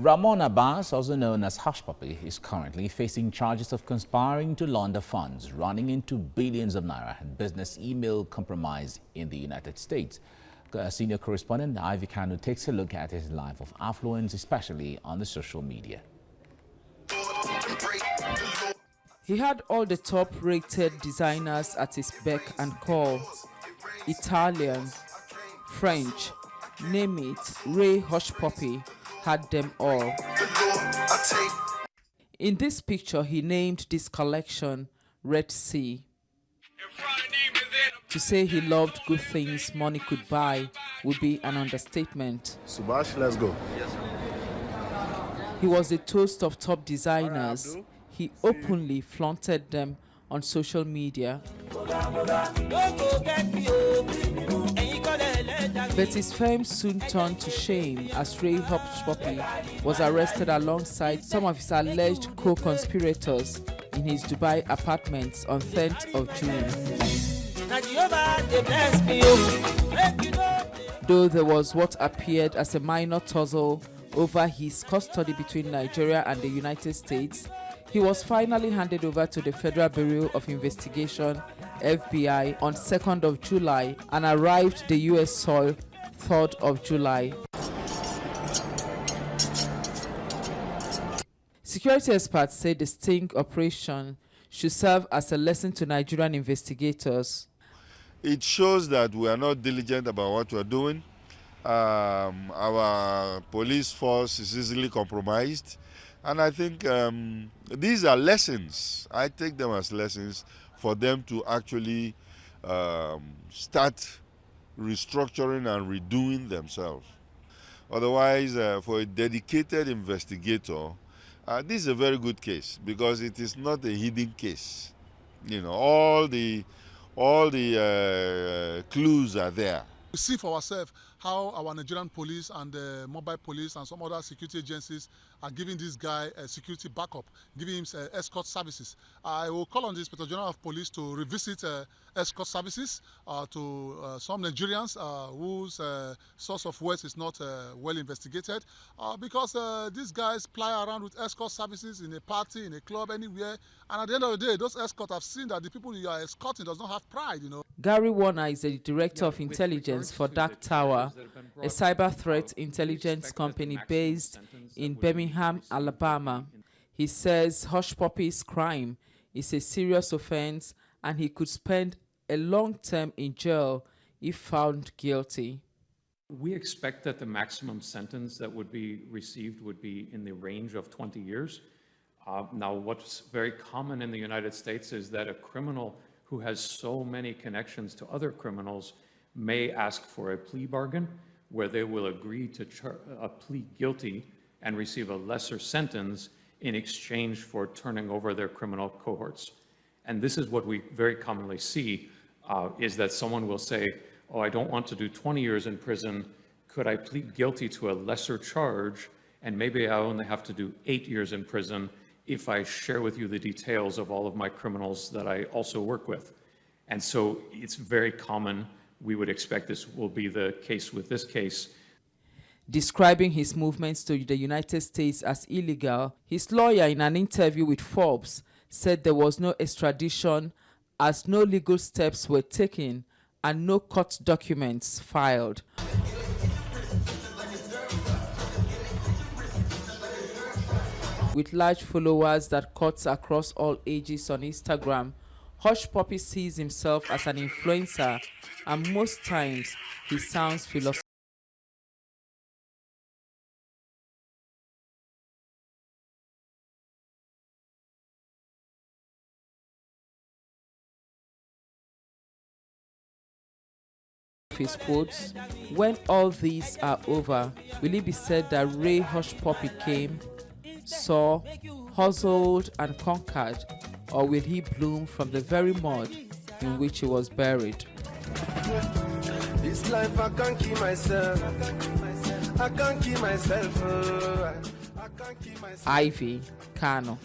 Ramon Abbas, also known as Hushpuppi, is currently facing charges of conspiring to launder funds running into billions of naira and business email compromise in the United States. Senior correspondent Ivy Kanu takes a look at his life of affluence, especially on the social media. He had all the top-rated designers at his beck and call. Italian, French, name it, Ray Hushpuppi had them all. In this picture, he named this collection Red Sea. To say he loved good things money could buy would be an understatement. Subash, let's go. He was the toast of top designers. He openly flaunted them on social media. But his fame soon turned to shame as Ray Hushpuppi was arrested alongside some of his alleged co-conspirators in his Dubai apartments on 10th of June. Though there was what appeared as a minor tussle over his custody between Nigeria and the United States, he was finally handed over to the Federal Bureau of Investigation, FBI, on 2nd of July and arrived the U.S. soil 3rd of July. Security experts say the sting operation should serve as a lesson to Nigerian investigators. It shows that we are not diligent about what we are doing. Our police force is easily compromised. And I think these are lessons. I take them as lessons for them to actually start restructuring and redoing themselves. Otherwise, for a dedicated investigator, this is a very good case because it is not a hidden case. You know, all the clues are there. We see for ourselves how our Nigerian police and the mobile police and some other security agencies are giving this guy a security backup, giving him escort services. I will call on the Inspector General of Police to revisit escort services to some Nigerians whose source of wealth is not well investigated, because these guys ply around with escort services in a party, in a club, anywhere, and at the end of the day, those escorts have seen that the people you are escorting does not have pride, you know. Gary Warner is the Director of Intelligence for Dark Tower, a cyber threat intelligence company based in Birmingham, Alabama. He says Hushpuppi's crime is a serious offense and he could spend a long term in jail if found guilty. We expect that the maximum sentence that would be received would be in the range of 20 years. Now, what's very common in the United States is that a criminal who has so many connections to other criminals may ask for a plea bargain where they will agree to plead guilty and receive a lesser sentence in exchange for turning over their criminal cohorts. And this is what we very commonly see, is that someone will say, oh, I don't want to do 20 years in prison. Could I plead guilty to a lesser charge? And maybe I only have to do 8 years in prison if I share with you the details of all of my criminals that I also work with. And so it's very common. We would expect this will be the case with this case. Describing his movements to the United States as illegal, his lawyer in an interview with Forbes said there was no extradition as no legal steps were taken and no court documents filed. With large followers that cuts across all ages on Instagram, Hushpuppi sees himself as an influencer, and most times he sounds philosophical. His quotes, when all these are over, will it be said that Ray Hushpuppi came, saw, hustled and conquered, or will he bloom from the very mud in which he was buried? This life I can't keep myself. I can't keep myself. Ivy Kano,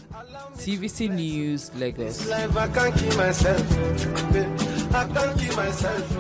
TVC News, Lagos. This life I can't keep myself. I can't keep myself.